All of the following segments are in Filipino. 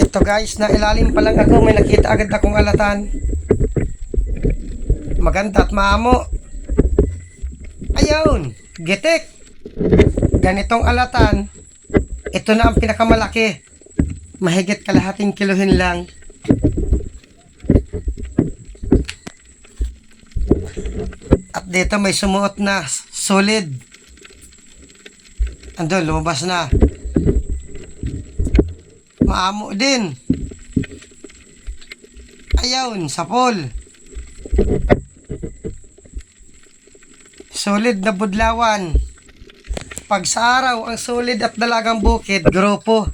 Ito guys, na ilalim pa lang ako, may nakita agad akong alatan. Maganda at maamo. Ayun, gitik. Ganitong alatan, ito na ang pinakamalaki. Mahigit kalahating kilohin lang. At dito may sumuot na solid. Andun, lumabas na. Maamo din. Ayun, sapol. Solid na budlawan. Pag sa araw, ang solid at dalagang bukid, grupo.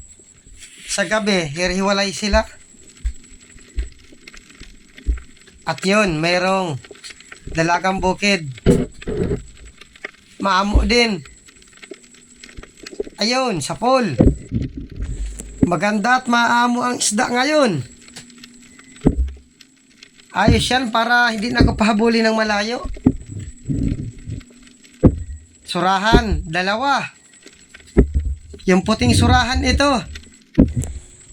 Sa gabi, hirihiwalay sila. At yun, mayroong dalagang bukid. Maamo din. Ayun, sapol. Maganda at maamo ang isda ngayon. Ayos yan para hindi na ako pahabuli ng malayo. Surahan, dalawa. Yung puting surahan ito.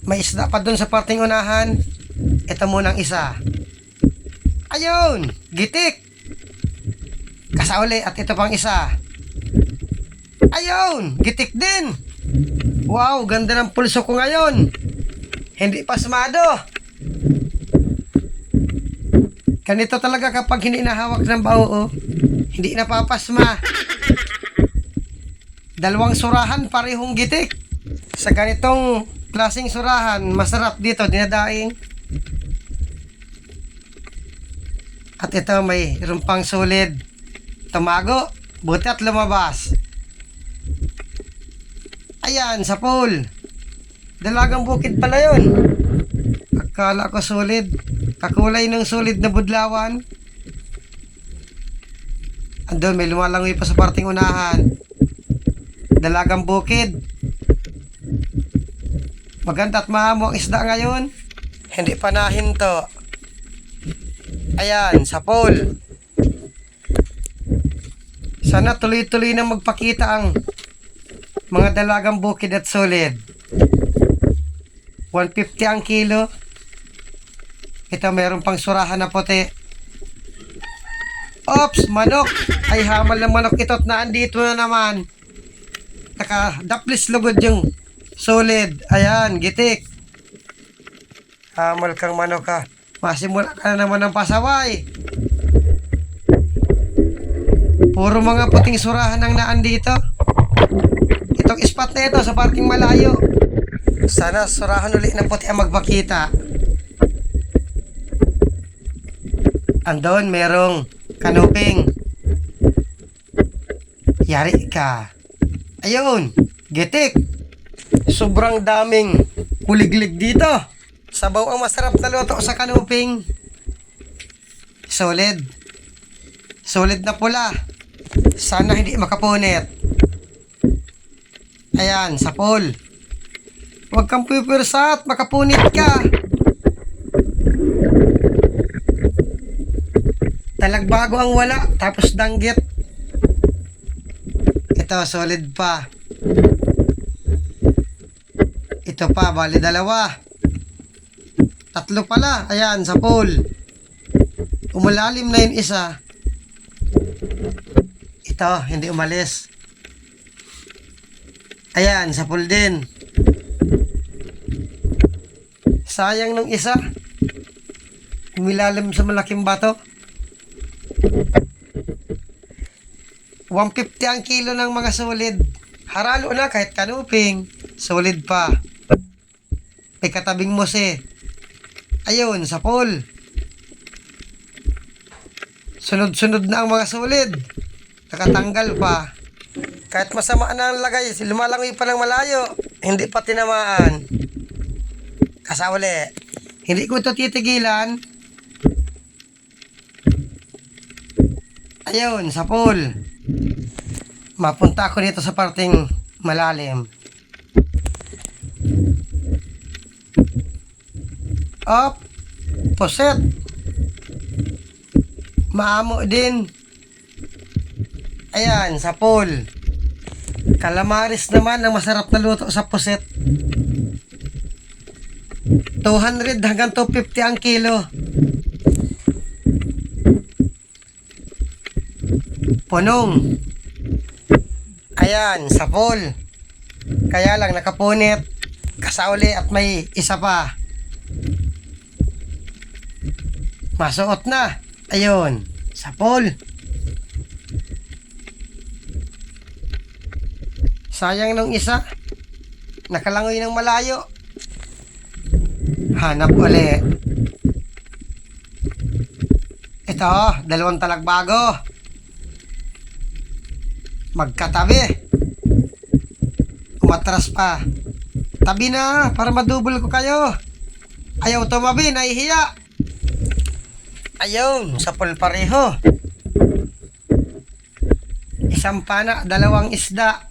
May isda pa dun sa parting unahan. Ito munang isa. Ayun, gitik. Kasauli at ito pang isa. Ayun, gitik din. Wow, ganda ng pulso ko ngayon. Hindi pasmado. Ganito talaga kapag hindi nahawak ng bao, hindi napapasma. Dalawang surahan, parehong gitik. Sa ganitong klaseng surahan, masarap dito, dinadaing. At ito may rumpang solid. Tumago, buti at lumabas. Ayan, sapol. Dalagang bukid pala yun. Akala ko solid. Kakulay ng solid na budlawan. Andun, may lumalangoy pa sa parting unahan. Dalagang bukid. Maganda at mahamo ang isda ngayon. Hindi pa nahinto. Ayan, sapol. Sana tuloy-tuloy na magpakita ang mga dalagang bukid at solid. 150 ang kilo. Ito meron pang surahan na puti. Ops, manok. Ay, hamal ng manok ito at naandito na naman. Nakadaplis lugod yung solid. Ayan, gitik. Hamal kang manok ka. Masimula ka na naman ng pasaway. Puro mga puting surahan ang naandito. Itong spot na ito sa parking malayo. Sana surahan uli ng puti ang magpakita. Andon, merong kanuping. Yari ka. Ayun, gitik. Sobrang daming kuliglig dito. Sabaw ang masarap na luto sa kanuping. Solid. Solid na pula. Sana hindi makapunit. Ayan, sapol. Huwag kang pipirsa at makapunit ka. Talagbago ang wala, tapos danggit. Ito, solid pa. Ito pa, bali dalawa. Tatlo pala, ayan, sapol. Umalalim na yung isa. Ito, hindi umalis. Ayan, sapol din. Sayang nung isa. Umilalim sa malaking bato. 150 ang kilo ng mga solid. Haralo na kahit kanuping. Solid pa. May katabing mose. Ayun, sapol. Sunod-sunod na ang mga solid. Nakatanggal pa. Kahit masama na ang lagay, lumalangoy pa ng malayo. Hindi pa tinamaan. Kasauli. Hindi ko ito titigilan. Ayun, sapol. Mapunta ako dito sa parting malalim. Up. Puset. Maamo din. Ayan, sapol. Calamares naman ang masarap na luto sa puset. 200 hanggang 250 ang kilo. Punong. Ayan, sa pool. Kaya lang nakapunit, kasauli at may isa pa. Masuot na. Ayun, sa pool. Sayang nung isa. Nakalangoy ng malayo. Hanap uli. Ito, dalawang talagbago. Magkatabi. Umatras pa. Tabi na, para madubol ko kayo. Ayaw tumabi, nahihiya. Ayun, sa pool pareho. Isang pana, dalawang isda.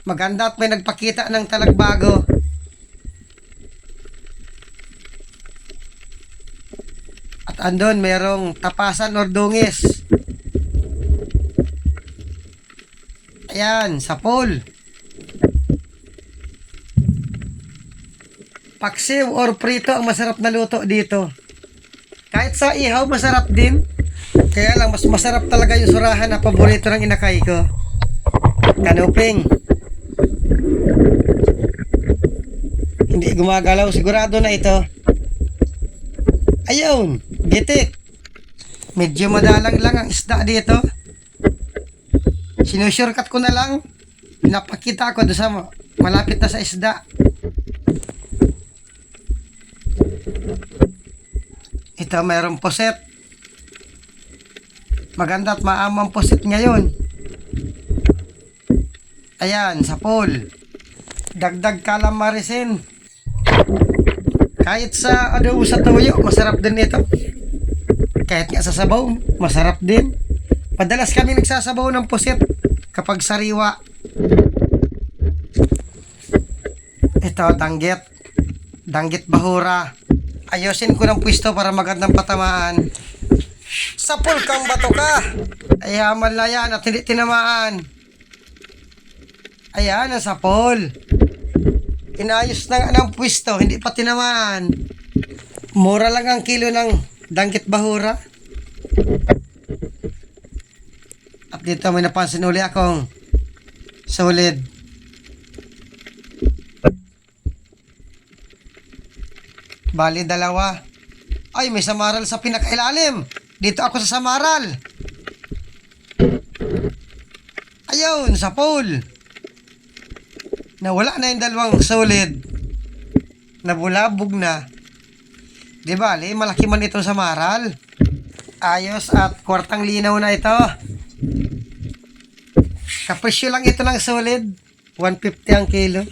Maganda at may nagpakita ng talagbago. At andun, mayroong tapasan or dungis. Ayan, sa pool. Paksiw or prito ang masarap na luto dito. Kahit sa ihaw, masarap din. Kaya lang, mas masarap talaga yung surahan na paborito ng inakay ko. Kanuping. Hindi gumagalaw. Sigurado na ito. Ayun, gitik. Medyo madalang lang ang isda dito. Sinushortcut ko na lang. Pinapakita ko doon sa malapit na sa isda. Ito, mayroong puset. Maganda at maamang puset ngayon. Ayan, sa pool. Dagdag calamarisin. Kahit sa adobo sa tuyo, masarap din ito. Kahit nga sa sabaw, masarap din. Madalas kami nagsasabaw ng puset kapag sariwa. Ito, danggit. Danggit bahura. Ayusin ko ng pwesto para magandang patamaan. Sa pool kang bato ka. Ay hamal na yan at hindi tinamaan. Ayan, sa pool. Inayos na nga ng pwesto, hindi pa tinamaan. Mura lang ang kilo ng danggit bahura. At dito may napansin uli akong solid. Bali, dalawa. Ay, may samaral sa pinakailalim. Dito ako sa samaral. Ayun, sa pool. Nawala na yung dalawang solid. Nabulabog na. Di bali, malaki man itong samaral. Ayos at kwartang linaw na ito. Kapresyo lang ito ng solid. 150 ang kilo.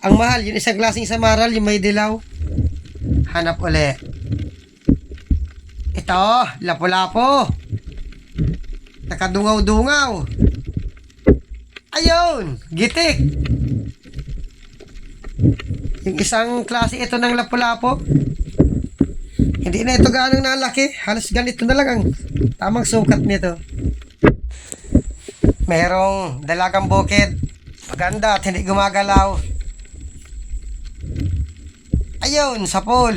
Ang mahal, yung isang klaseng samaral, yung may dilaw. Hanap uli. Ito, lapo-lapo. Nakadungaw-dungaw. Ayun, gitik. Yung isang klase ito ng lapo-lapo. Hindi na ito gaano nalaki. Halos ganito na lang ang tamang sukat nito. Merong dalagang bukid. Maganda at hindi gumagalaw. Ayun, sa pool.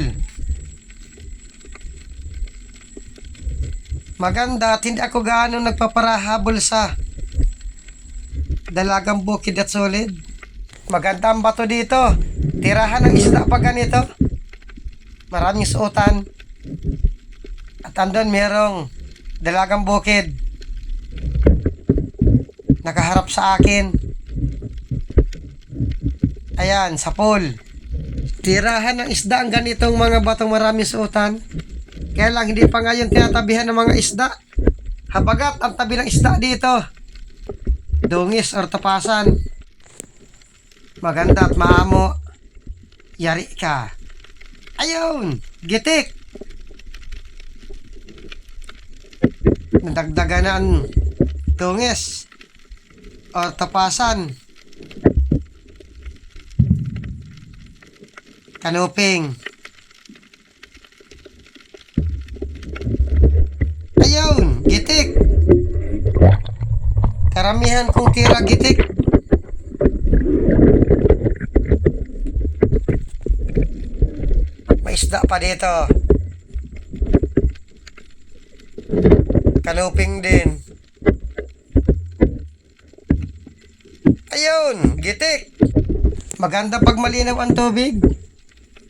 Maganda at hindi ako gaano nagpaparahabol sa dalagang bukid at solid. Maganda ang bato dito. Tirahan ng isda pa ganito. Maraming suotan. At andun merong dalagang bukid. Nakaharap sa akin. Ayan, sa pool. Tirahan ng isda ang ganitong mga batong maraming suotan. Kaya lang hindi pa ngayon tinatabihan ng mga isda. Habagat ang tabi ng isda dito. Dungis or tapasan. Maganda at maamo. Yari ka. Ayun, gitik. Nadagdagan na ang dungis or tapasan. Kanuping. Ayun, gitik. Karamihan kong tira gitik. isda pa dito. Kanuping din. Ayun, gitik. Maganda pag malinaw ang tubig.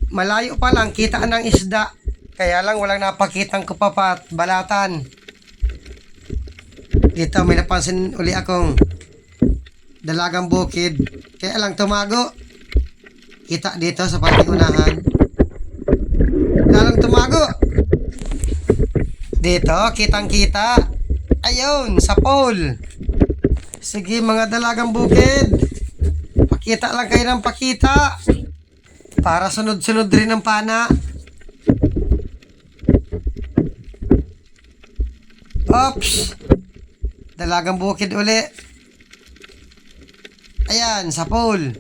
Malayo pa lang, kita ng isda. Kaya lang walang napakitang kupapat, balatan. Dito may napansin uli akong dalagang bukid. Kaya lang tumago. Kita dito sa unahan. Lalong tumago. Dito, kitang-kita. Ayun, sa pole. Sige mga dalagang bukid. Pakita lang kayo ng pakita. Para sunod-sunod rin ang pana. Oops. Dalagang bukid uli. Ayan, sa pole.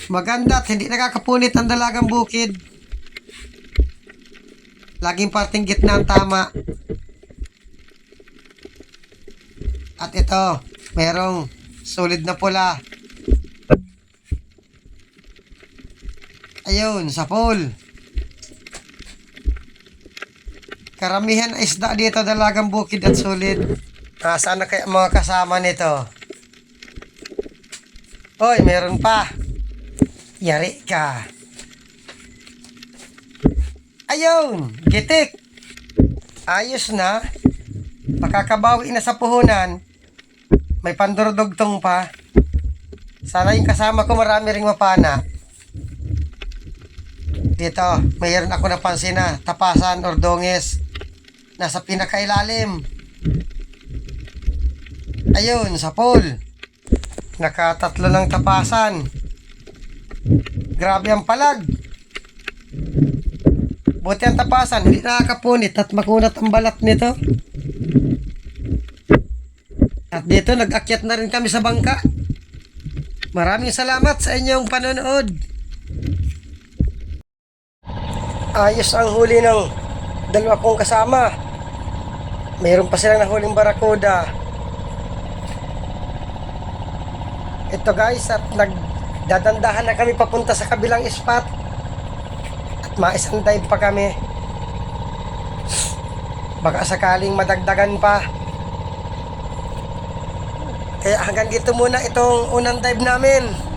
Maganda at hindi nakakapunit ang dalagang bukid. Laging parting gitna ang tama. At ito, merong solid na pula. Ayun, sa pole. Karamihan ay isda dito, dalagang bukid at solid. Saan na kaya mga kasama nito? Hoy, meron pa. Yari ka. Ayun, gitik. Ayos na. Makakabawi na sa puhunan. May pandurdugtong pa. Sana yung kasama ko marami ring mapana. Dito, mayroon ako napansin na tapasan or dongis. Nasa pinakailalim. Ayun, sa pole. Nakatatlo ng tapasan. Grabe ang palag. Buti ang tapasan, hindi nakakapunit at makunat ang balat nito. At dito, nag-akyat na rin kami sa bangka. Maraming salamat sa inyong panonood. Ayos ang huli ng dalawa kong kasama. Mayroon pa silang nahuling barakuda. Ito guys, at nagdadandahan na kami papunta sa kabilang spot. At maisang dive pa kami. Baka sakaling madagdagan pa. Kaya hanggang dito muna itong unang dive namin.